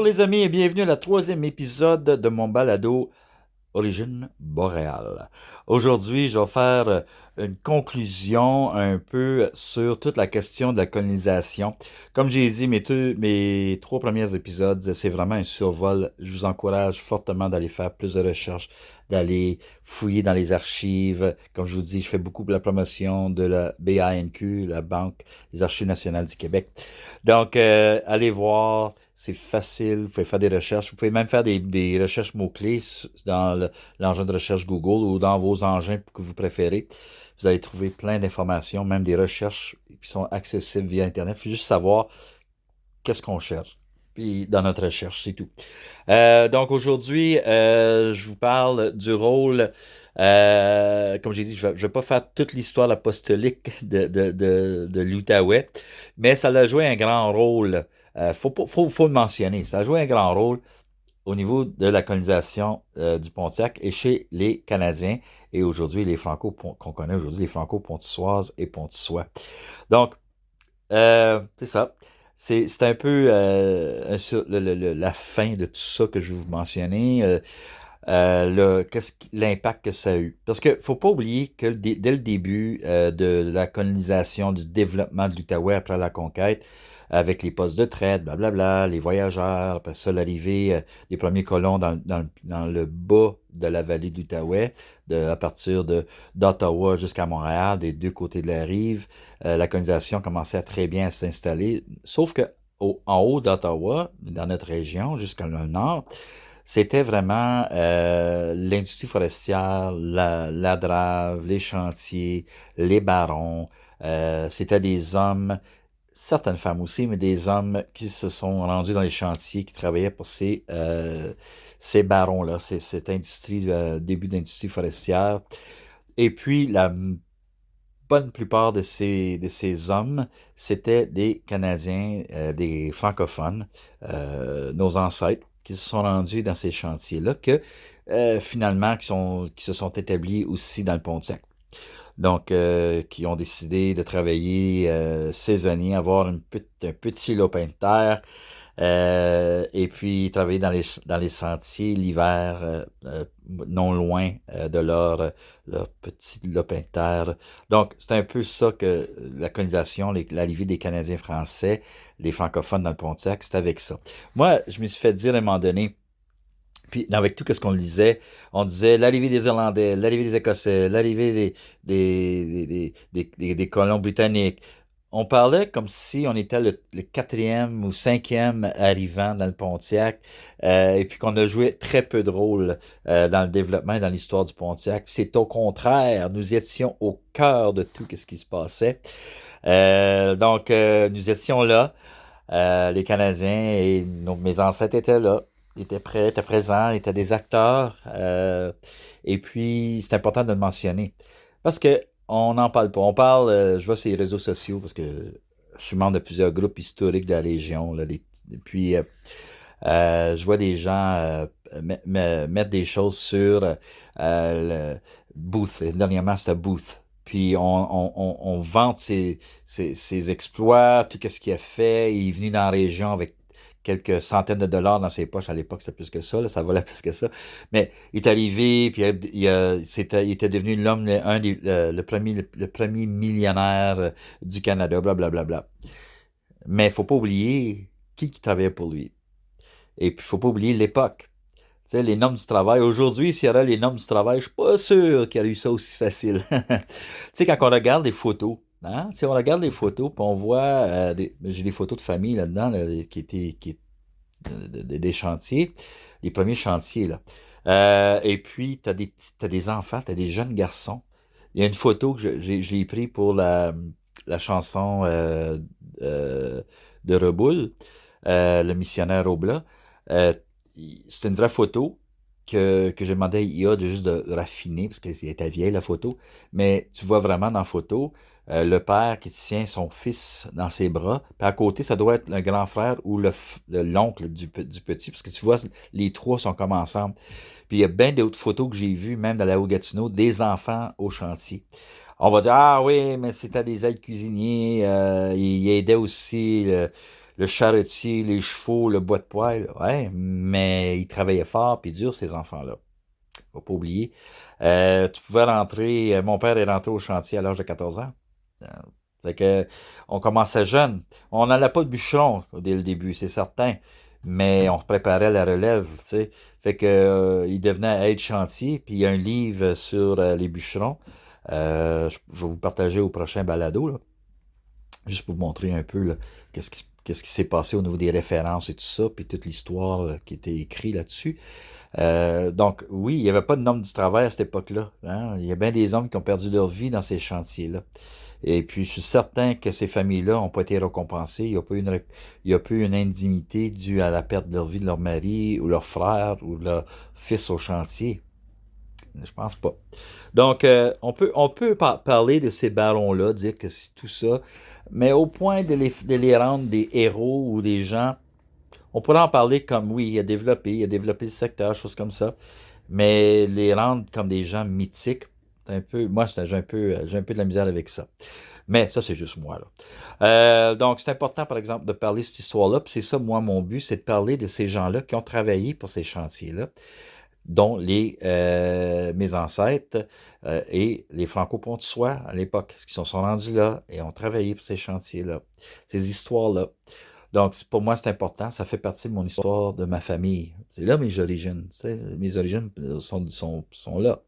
les amis et bienvenue à la troisième épisode de mon balado Origine boréale. Aujourd'hui, je vais faire une conclusion un peu sur toute la question de la colonisation. Comme j'ai dit, mes trois premiers épisodes, c'est vraiment un survol. Je vous encourage fortement d'aller faire plus de recherches, d'aller fouiller dans les archives. Comme je vous dis, je fais beaucoup de la promotion de la BANQ, la Banque des Archives nationales du Québec. Donc, allez voir, c'est facile, vous pouvez faire des recherches, vous pouvez même faire des recherches mots-clés dans l'engin de recherche Google ou dans vos engins que vous préférez. Vous allez trouver plein d'informations, même des recherches qui sont accessibles via Internet. Il faut juste savoir qu'est-ce qu'on cherche. Puis dans notre recherche, c'est tout. Donc aujourd'hui, je vous parle du rôle, comme j'ai dit, je ne vais pas faire toute l'histoire apostolique de l'Outaouais, mais ça a joué un grand rôle. Faut le mentionner. Ça a joué un grand rôle au niveau de la colonisation du Pontiac et chez les Canadiens et aujourd'hui les Franco qu'on connaît aujourd'hui, les Franco-Pontissoises et Pontissois. Donc, c'est ça. C'est un peu la fin de tout ça que je vais vous mentionner. L'impact que ça a eu. Parce que faut pas oublier que dès le début de la colonisation, du développement de l'Outaouais après la conquête, avec les postes de traite, blablabla, les voyageurs, après ça, l'arrivée des premiers colons dans le bas de la vallée de l'Outaouais, à partir d'Ottawa jusqu'à Montréal, des deux côtés de la rive, la colonisation commençait à très bien s'installer. Sauf que en haut d'Ottawa, dans notre région, jusqu'à le nord, c'était vraiment l'industrie forestière, la drave, les chantiers, les barons. C'était des hommes, certaines femmes aussi, mais des hommes qui se sont rendus dans les chantiers, qui travaillaient pour ces barons-là, cette industrie, début d'industrie forestière. Et puis, la bonne plupart de ces hommes, c'était des Canadiens, des francophones, nos ancêtres, qui se sont rendus dans ces chantiers-là, finalement, qui se sont établis aussi dans le Pontiac. Donc, qui ont décidé de travailler saisonnier, avoir un petit lopin de terre, et puis travailler dans les sentiers l'hiver, non loin de leur petit lopin de terre. Donc, c'est un peu ça que la colonisation, l'arrivée des Canadiens français, les francophones dans le Pontiac, c'est avec ça. Moi, je me suis fait dire à un moment donné, puis avec tout ce qu'on lisait, on disait l'arrivée des Irlandais, l'arrivée des Écossais, l'arrivée des colons britanniques. On parlait comme si on était le quatrième ou cinquième arrivant dans le Pontiac, et puis qu'on a joué très peu de rôle dans le développement et dans l'histoire du Pontiac. C'est au contraire, nous étions au cœur de tout ce qui se passait. Donc, nous étions là. Les Canadiens et mes ancêtres étaient là, étaient prêts, étaient présents, étaient des acteurs. Et puis, c'est important de le mentionner. Parce que on n'en parle pas. On parle, je vois sur les réseaux sociaux, parce que je suis membre de plusieurs groupes historiques de la région. Là, puis, je vois des gens mettre des choses sur le Booth. Dernièrement, c'était Booth. Puis on vante ses exploits, tout ce qu'il a fait. Il est venu dans la région avec quelques centaines de dollars dans ses poches. À l'époque, c'était plus que ça, là, ça valait plus que ça. Mais il est arrivé, puis il était devenu l'homme, le premier millionnaire du Canada, blablabla. Bla, bla, bla. Mais il faut pas oublier qui travaillait pour lui. Et puis, il faut pas oublier l'époque. Tu sais, les normes du travail. Aujourd'hui, s'il y aurait les normes du travail, je suis pas sûr qu'il y aurait eu ça aussi facile. Tu sais, quand on regarde les photos, hein, si on regarde les photos, puis on voit, j'ai des photos de famille là-dedans, là, des chantiers, les premiers chantiers, là. Et puis, t'as des enfants, t'as des jeunes garçons. Il y a une photo que je l'ai prise pour la chanson euh, de Reboul, le missionnaire Oblat. Euh, c'est une vraie photo que j'ai demandé à IA de juste de raffiner, parce qu'elle était vieille, la photo. Mais tu vois vraiment dans la photo le père qui tient son fils dans ses bras. Puis à côté, ça doit être le grand frère ou l'oncle du petit, parce que tu vois, les trois sont comme ensemble. Puis il y a bien d'autres photos que j'ai vues, même dans la Haut-Gatineau, des enfants au chantier. On va dire, ah oui, mais c'était des aides cuisiniers, il aidait aussi le charretier, les chevaux, le bois de poêle. Ouais, mais ils travaillaient fort puis dur, ces enfants-là. Faut pas oublier. Tu pouvais rentrer, mon père est rentré au chantier à l'âge de 14 ans. Euh, Fait que, on commençait jeune. On n'allait pas de bûcheron dès le début, c'est certain. Mais on se préparait à la relève, tu sais. Fait que, il devenait aide chantier, puis il y a un livre sur les bûcherons. Je vais vous partager au prochain balado, là, juste pour vous montrer un peu là, qu'est-ce qui s'est passé au niveau des références et tout ça, puis toute l'histoire qui était écrite là-dessus. Donc, oui, il n'y avait pas de normes du travail à cette époque-là, hein. Il y a bien des hommes qui ont perdu leur vie dans ces chantiers-là. Et puis, je suis certain que ces familles-là n'ont pas été récompensées. Il n'y a pas eu une indignité due à la perte de leur vie de leur mari ou leur frère ou leur fils au chantier. Je pense pas. Donc, on peut parler de ces barons-là, dire que c'est tout ça, mais au point de les rendre des héros ou des gens, on pourrait en parler comme, oui, il a développé le secteur, choses comme ça, mais les rendre comme des gens mythiques, c'est un peu, moi, j'ai un peu de la misère avec ça. Mais ça, c'est juste moi, là. Donc, c'est important, par exemple, de parler de cette histoire-là. Puis c'est ça, moi, mon but, c'est de parler de ces gens-là qui ont travaillé pour ces chantiers-là, dont mes ancêtres et les Franco-Pontois à l'époque, qui sont rendus là et ont travaillé pour ces chantiers-là, ces histoires-là. Donc, pour moi, c'est important. Ça fait partie de mon histoire, de ma famille. C'est là mes origines. Tu sais, mes origines sont là.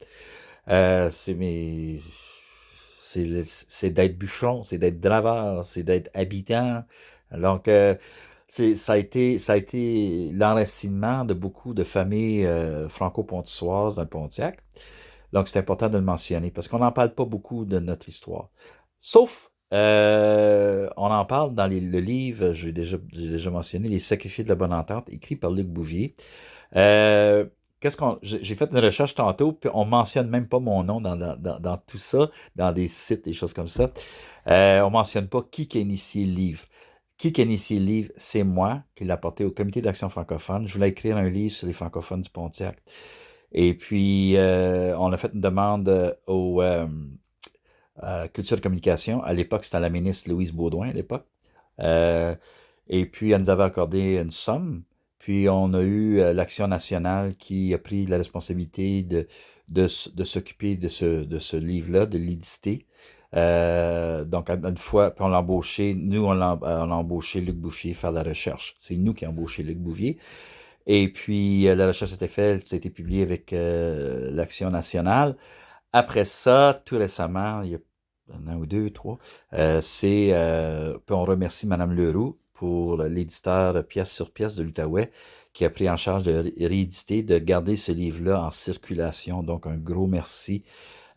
C'est mes... c'est d'être bûcheron, c'est d'être draveur, c'est d'être habitant. Donc, ça a été l'enracinement de beaucoup de familles franco-pontoises dans le Pontiac. Donc, c'est important de le mentionner parce qu'on n'en parle pas beaucoup de notre histoire. Sauf, on en parle dans le livre, j'ai déjà mentionné, Les Sacrifiés de la Bonne Entente, écrit par Luc Bouvier. Euh, j'ai fait une recherche tantôt, puis on mentionne même pas mon nom dans tout ça, dans des sites, des choses comme ça. On mentionne pas qui a initié le livre. Qui a initié le livre? C'est moi qui l'ai apporté au Comité d'action francophone. Je voulais écrire un livre sur les francophones du Pontiac. Et puis, on a fait une demande au Culture et Communication. À l'époque, c'était la ministre Louise Baudouin, à l'époque. Euh, et puis, elle nous avait accordé une somme. Puis, on a eu l'Action nationale qui a pris la responsabilité de s'occuper de ce livre-là, de l'éditer. Donc, une fois, puis on l'a embauché, nous, on a embauché Luc Bouffier faire la recherche. C'est nous qui avons embauché Luc Bouvier. Et puis, la recherche a été faite, ça a été publié avec l'Action nationale. Après ça, tout récemment, il y a un an ou deux, trois, puis on remercie Mme Leroux pour l'éditeur pièce sur pièce de l'Outaouais qui a pris en charge de rééditer, de garder ce livre-là en circulation. Donc, un gros merci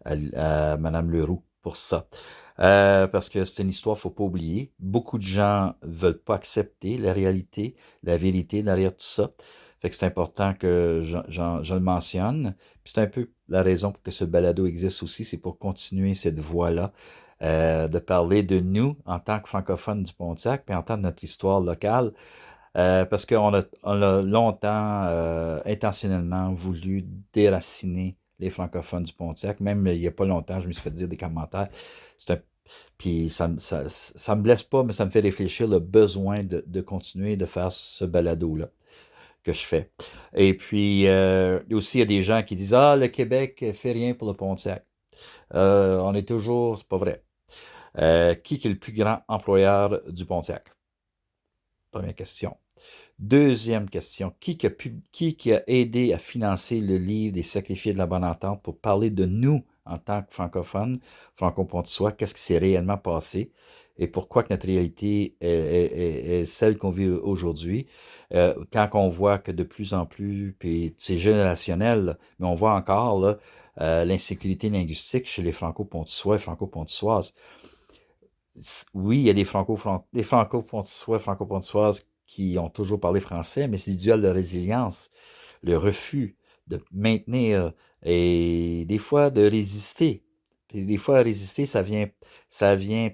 à Mme Leroux pour ça. Parce que c'est une histoire, faut pas oublier. Beaucoup de gens veulent pas accepter la réalité, la vérité derrière tout ça. Fait que c'est important que je le mentionne. Puis c'est un peu la raison pour que ce balado existe aussi, c'est pour continuer cette voie-là, de parler de nous en tant que francophones du Pontiac, puis en tant que notre histoire locale, parce qu'on a longtemps, intentionnellement voulu déraciner les francophones du Pontiac. Même il n'y a pas longtemps, je me suis fait dire des commentaires. C'est un- Puis ça me blesse pas, mais ça me fait réfléchir le besoin de continuer de faire ce balado-là que je fais. Et puis, aussi, il y a des gens qui disent, ah, le Québec fait rien pour le Pontiac. On est toujours, c'est pas vrai. Qui est le plus grand employeur du Pontiac? Première question. Deuxième question, qui a aidé à financer le livre des Sacrifiés de la Bonne Entente pour parler de nous en tant que francophones, franco-pontois, qu'est-ce qui s'est réellement passé et pourquoi que notre réalité est celle qu'on vit aujourd'hui? Quand on voit que de plus en plus, puis c'est générationnel, mais on voit encore là, l'insécurité linguistique chez les franco-pontois et franco-pontoises. Oui, il y a des franco-pontois, franco-pontoises qui ont toujours parlé français, mais c'est dû à leur résilience, le refus de maintenir et des fois de résister. Puis des fois, résister, ça vient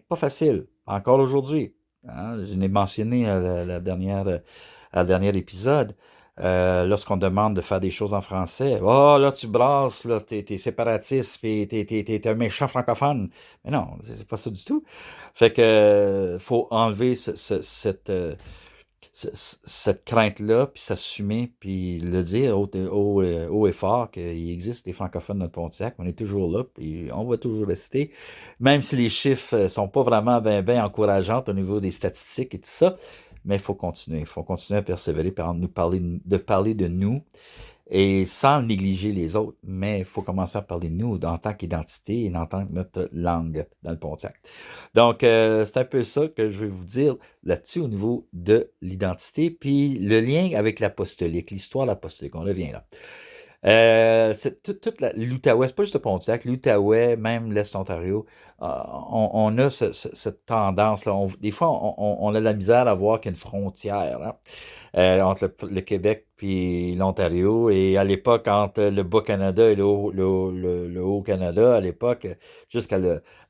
pas facile, encore aujourd'hui. Hein. Je l'ai mentionné à le dernier épisode. Lorsqu'on demande de faire des choses en français, oh là tu brasses, là, t'es séparatiste, puis t'es un méchant francophone. Mais non, c'est pas ça du tout. Fait que faut enlever cette crainte-là, puis s'assumer, puis le dire haut et fort qu'il existe des francophones dans le Pontiac. On est toujours là, puis on va toujours rester. Même si les chiffres sont pas vraiment bien encourageants au niveau des statistiques et tout ça, mais il faut continuer. Il faut continuer à persévérer, par nous parler de nous, et sans négliger les autres, mais il faut commencer à parler de nous en tant qu'identité et en tant que notre langue dans le Pontiac. Donc, c'est un peu ça que je vais vous dire là-dessus au niveau de l'identité, puis le lien avec l'apostolique, l'histoire de l'apostolique, on revient là. Toute l'Outaouais, c'est pas juste le Pontiac, l'Outaouais, même l'Est Ontario, on a cette tendance-là. Des fois, on a de la misère à voir qu'il y a une frontière, hein, entre le Québec puis l'Ontario. Et à l'époque, entre le Bas-Canada et le Haut-Canada, à l'époque, jusqu'à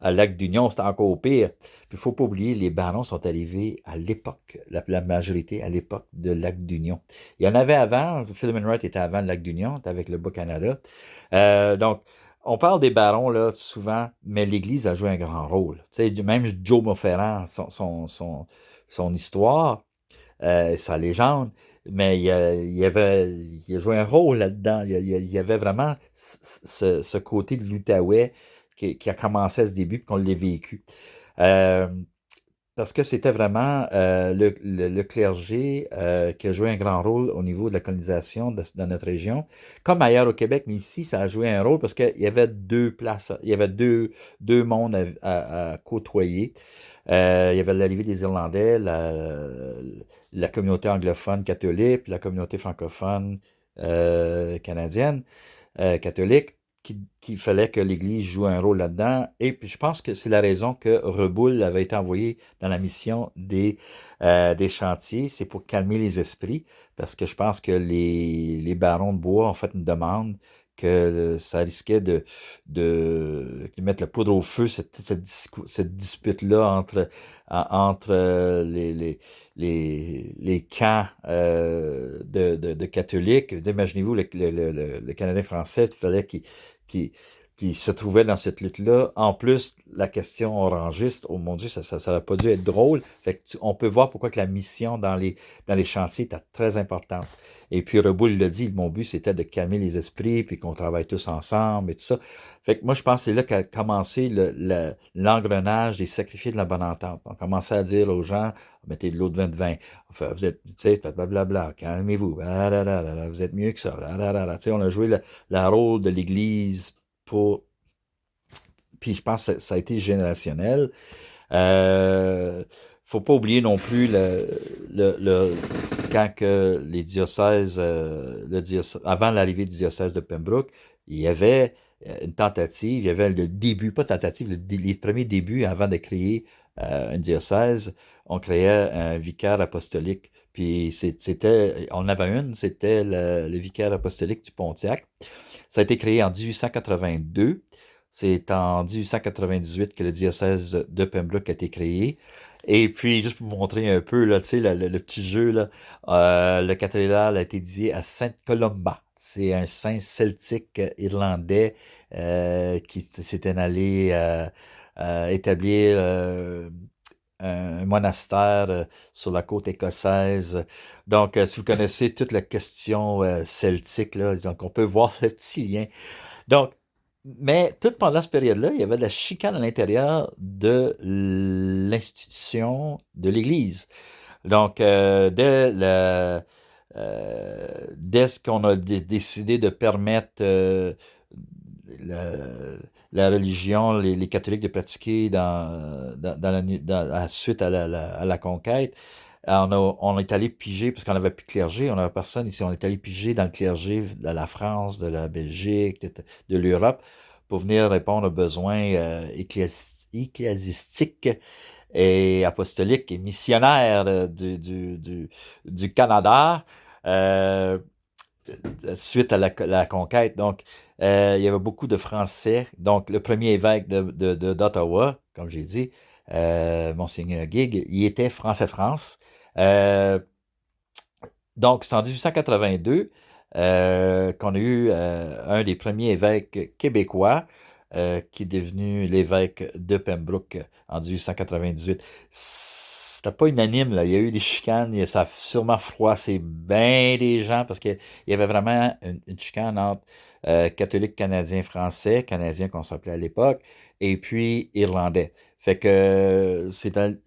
à Lac d'Union, c'était encore pire. Puis il faut pas oublier, les barons sont arrivés à l'époque, la majorité à l'époque de Lac d'Union. Il y en avait avant, Philemon Wright était avant le Lac d'Union, était avec le Bas-Canada. Donc, on parle des barons, là, souvent, mais l'Église a joué un grand rôle. Tu sais, même Joe Monferrand, son histoire, sa légende, mais il a joué un rôle là-dedans. Il y avait vraiment ce côté de l'Outaouais qui a commencé à ce début, puis qu'on l'a vécu. Euh, Parce que c'était vraiment le clergé qui a joué un grand rôle au niveau de la colonisation dans notre région, comme ailleurs au Québec, mais ici, ça a joué un rôle parce qu'il y avait deux places, il y avait deux mondes à côtoyer. Il y avait l'arrivée des Irlandais, la communauté anglophone catholique, puis la communauté francophone canadienne catholique, qu'il fallait que l'Église joue un rôle là-dedans. Et puis je pense que c'est la raison que Reboul avait été envoyé dans la mission des chantiers, c'est pour calmer les esprits, parce que je pense que les barons de bois ont fait une demande que ça risquait de mettre la poudre au feu, cette dispute-là entre les camps de catholiques. Imaginez-vous, le Canadien français, il fallait qu'il se trouvait dans cette lutte-là. En plus, la question orangiste, oh mon Dieu, ça n'aurait pas dû être drôle. Fait que on peut voir pourquoi que la mission dans les chantiers était très importante. Et puis Reboul l'a dit, mon but c'était de calmer les esprits, puis qu'on travaille tous ensemble et tout ça. Fait que moi, je pense que c'est là qu'a commencé l'engrenage des sacrifiés de la bonne entente. On commençait à dire aux gens, mettez de l'eau de vin. Enfin, vous êtes, tu sais, blablabla, calmez-vous, vous êtes mieux que ça. Tu sais, on a joué le rôle de l'Église pour... Puis je pense que ça a été générationnel. Faut pas oublier non plus quand que les diocèses, avant l'arrivée du diocèse de Pembroke, il y avait une tentative, il y avait le début, pas tentative, les premiers débuts avant de créer un diocèse, on créait un vicaire apostolique. Puis on avait c'était le vicaire apostolique du Pontiac. Ça a été créé en 1882. C'est en 1898 que le diocèse de Pembroke a été créé. Et puis, juste pour vous montrer un peu, là, tu sais, le petit jeu, là, le cathédrale a été dédié à Sainte Columba. C'est un saint celtique irlandais qui s'était allé établir un monastère sur la côte écossaise. Donc, si vous connaissez toute la question celtique, là, donc on peut voir le petit lien. Donc, mais tout pendant cette période-là, il y avait de la chicane à l'intérieur de l'institution de l'Église. Donc, dès ce qu'on a décidé de permettre la, la religion, les catholiques de pratiquer suite à la conquête, on est allé piger, parce qu'on n'avait plus de clergé, on n'avait personne ici, on est allé piger dans le clergé de la France, de la Belgique, de l'Europe, pour venir répondre aux besoins ecclésiastiques et apostoliques et missionnaires du Canada. Euh, Suite à la conquête. Donc, il y avait beaucoup de Français. Donc, le premier évêque d'Ottawa, comme j'ai dit, Monseigneur Guigue, il était France. Euh, donc, c'est en 1882 qu'on a eu un des premiers évêques québécois. qui est devenu l'évêque de Pembroke en 1898. C'était pas unanime, là. Il y a eu des chicanes, ça a sûrement froissé bien des gens parce qu'il y avait vraiment une chicane entre catholiques canadiens français, canadiens qu'on s'appelait à l'époque, et puis irlandais. Fait que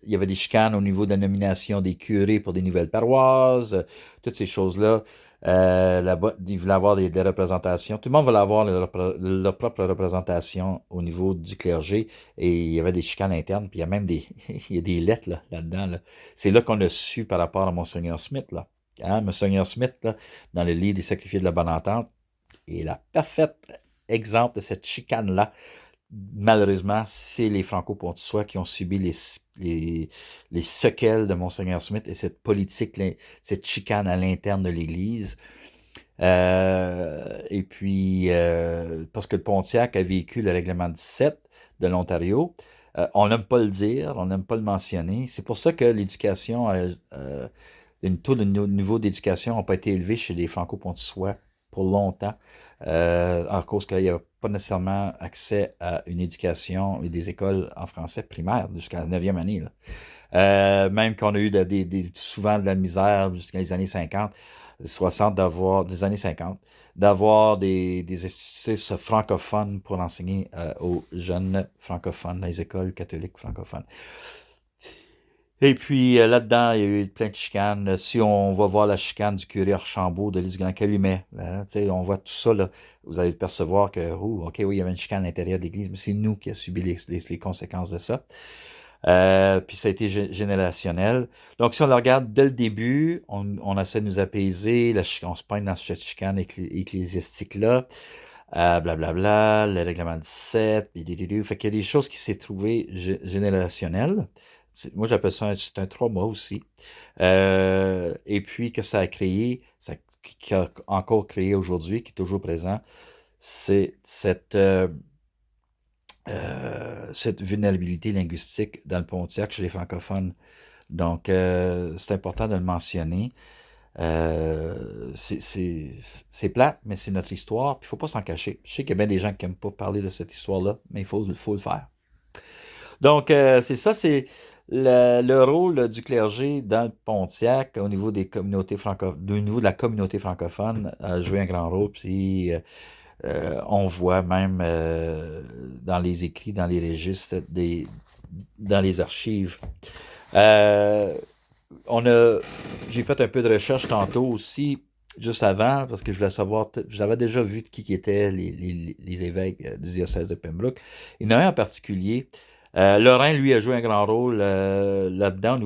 il y avait des chicanes au niveau de la nomination des curés pour des nouvelles paroisses, toutes ces choses-là. Là-bas, ils voulaient avoir des représentations. Tout le monde voulait avoir leur propre représentation au niveau du clergé. Et il y avait des chicanes internes. Puis il y a même il y a des lettres là-dedans. Là. C'est là qu'on a su par rapport à Monseigneur Smith. Là. Hein, Monseigneur Smith, là, dans le livre des sacrifiés de la bonne entente, est la parfaite exemple de cette chicane-là. Malheureusement, c'est les Franco-Pontois qui ont subi les séquelles de Monseigneur Smith et cette politique, cette chicane à l'interne de l'Église. Et puis, parce que le Pontiac a vécu le règlement 17 de l'Ontario, on n'aime pas le dire, on n'aime pas le mentionner. C'est pour ça que l'éducation, le taux de niveau d'éducation n'a pas été élevé chez les Franco-Pontois pour longtemps, à cause qu'il n'y avait pas nécessairement accès à une éducation et des écoles en français primaire jusqu'à la 9e année. Là. Même qu'on a eu souvent de la misère jusqu'à les années 50, 60, des années 50, d'avoir des institutrices francophones pour enseigner aux jeunes francophones dans les écoles catholiques francophones. Et puis là-dedans, il y a eu plein de chicanes. Si on va voir la chicane du curé Archambault de l'île du Grand Calumet, hein, on voit tout ça, là, vous allez percevoir que, OK, oui, il y avait une chicane à l'intérieur de l'Église, mais c'est nous qui avons subi les conséquences de ça. Puis ça a été générationnel. Donc, si on le regarde dès le début, on essaie de nous apaiser, on se peint dans cette chicane ecclésiastique-là, blablabla, le règlement 17, fait qu'il y a des choses qui s'est trouvé générationnelles. Moi, j'appelle ça c'est un trauma aussi. Et puis, que ça a créé, qui a encore créé aujourd'hui, qui est toujours présent, c'est cette vulnérabilité linguistique dans le Pontiac chez les francophones. Donc, c'est important de le mentionner. C'est plate, mais c'est notre histoire, puis il ne faut pas s'en cacher. Je sais qu'il y a bien des gens qui n'aiment pas parler de cette histoire-là, mais il faut le faire. Donc, c'est ça, c'est le rôle du clergé dans le Pontiac au niveau des communautés francophones, au niveau de la communauté francophone, a joué un grand rôle. Puis, on voit même dans les écrits, dans les registres, dans les archives. Euh, j'ai fait un peu de recherche tantôt aussi, juste avant, parce que je voulais savoir, j'avais déjà vu qui étaient les évêques du diocèse de Pembroke. Il y en a un en particulier. Lorrain, lui, a joué un grand rôle là-dedans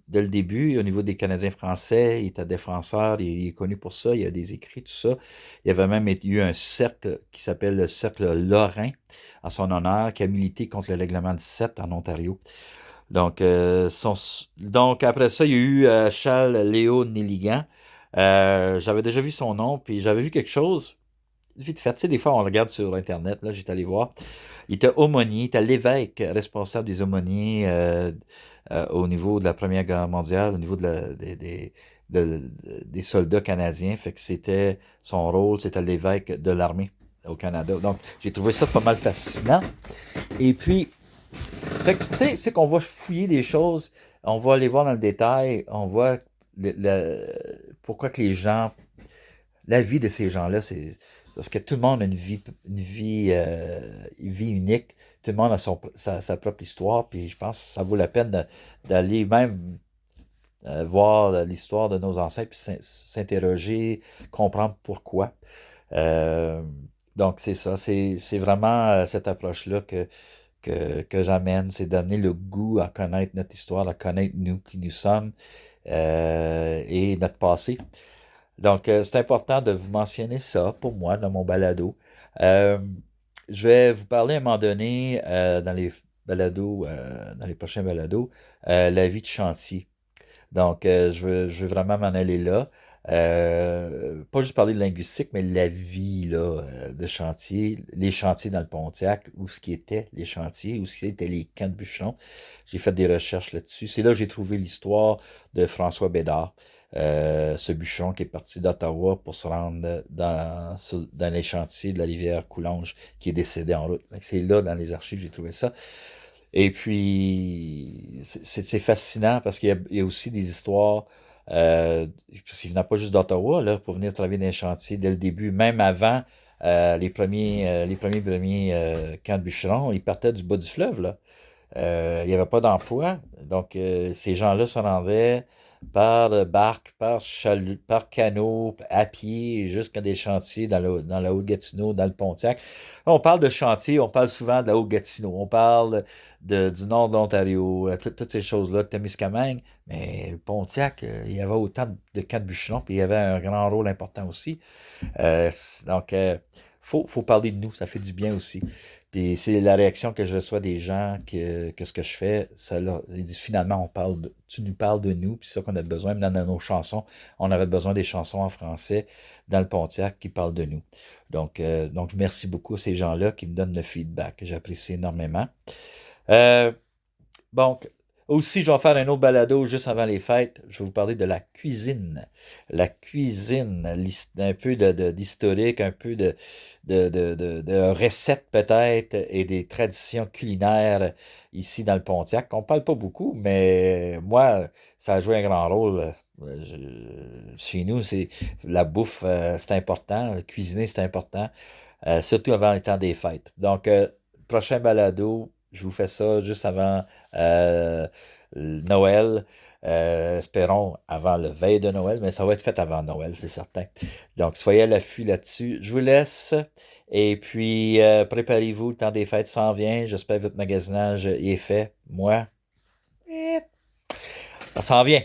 dès le début, au niveau des Canadiens français. Il était défenseur, il est connu pour ça, il y a des écrits, tout ça. Il y avait même eu un cercle qui s'appelle le cercle Lorrain, à son honneur, qui a milité contre le règlement 17 en Ontario. Donc, donc après ça, il y a eu Charles Léo Nelligan. J'avais déjà vu son nom, puis j'avais vu quelque chose. Vite fait, tu sais, des fois, on regarde sur Internet, là, j'étais allé voir. Il était aumônier, il était l'évêque responsable des aumôniers au niveau de la Première Guerre mondiale, au niveau des soldats canadiens. Fait que c'était son rôle, c'était l'évêque de l'armée au Canada. Donc, j'ai trouvé ça pas mal fascinant. Et puis, fait que, tu sais, c'est qu'on va fouiller des choses, on va aller voir dans le détail, on voit pourquoi que les gens, la vie de ces gens-là, c'est parce que tout le monde a une vie unique, tout le monde a sa propre histoire, puis je pense que ça vaut la peine d'aller même voir l'histoire de nos ancêtres, puis s'interroger, comprendre pourquoi. Euh, donc c'est ça, c'est vraiment cette approche-là que j'amène, c'est d'amener le goût à connaître notre histoire, à connaître nous qui nous sommes et notre passé. Donc, c'est important de vous mentionner ça pour moi dans mon balado. Euh, je vais vous parler à un moment donné dans les balados, dans les prochains balados, la vie de chantier. Donc, je veux vraiment m'en aller là. Pas juste parler de linguistique, mais la vie là, de chantier, les chantiers dans le Pontiac, où ce qui étaient les chantiers, où ce qui étaient les camps de bûcherons. J'ai fait des recherches là-dessus. C'est là que j'ai trouvé l'histoire de François Bédard. ce bûcheron qui est parti d'Ottawa pour se rendre dans les chantiers de la rivière Coulanges, qui est décédé en route. Fait que c'est là, dans les archives, j'ai trouvé ça. Et puis, c'est fascinant parce qu'il y a aussi des histoires, parce qu'il venait pas juste d'Ottawa, là, pour venir travailler dans les chantiers dès le début, même avant les premiers camps de bûcherons, ils partaient du bas du fleuve, là. Il n'y avait pas d'emploi. Donc, ces gens-là se rendaient par barque, par chalut, par canot, à pied, jusqu'à des chantiers dans la Haute-Gatineau, dans le Pontiac. On parle de chantier, on parle souvent de la Haute-Gatineau, on parle du nord de l'Ontario, toutes ces choses-là, de Témiscamingue. Mais le Pontiac, il y avait autant de camps de bûcherons, puis il y avait un grand rôle important aussi. Donc, faut parler de nous, ça fait du bien aussi. Puis c'est la réaction que je reçois des gens que ce que je fais, ils disent finalement, tu nous parles de nous, puis c'est ça qu'on a besoin, même dans nos chansons, on avait besoin des chansons en français dans le Pontiac qui parlent de nous. Donc merci beaucoup à ces gens-là qui me donnent le feedback, que j'apprécie énormément. Euh, Bon, aussi, je vais faire un autre balado juste avant les fêtes. Je vais vous parler de la cuisine. La cuisine, un peu d'historique, un peu de recettes peut-être et des traditions culinaires ici dans le Pontiac. On parle pas beaucoup, mais moi, ça a joué un grand rôle. Chez nous, c'est la bouffe, c'est important. Cuisiner, c'est important. Surtout avant le temps des fêtes. Donc, prochain balado, je vous fais ça juste avant Noël. Espérons avant le veille de Noël, mais ça va être fait avant Noël, c'est certain. Donc, soyez à l'affût là-dessus. Je vous laisse. Et puis, préparez-vous, le temps des fêtes s'en vient. J'espère que votre magasinage est fait. Moi, ça s'en vient.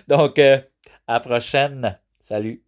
Donc, à la prochaine. Salut.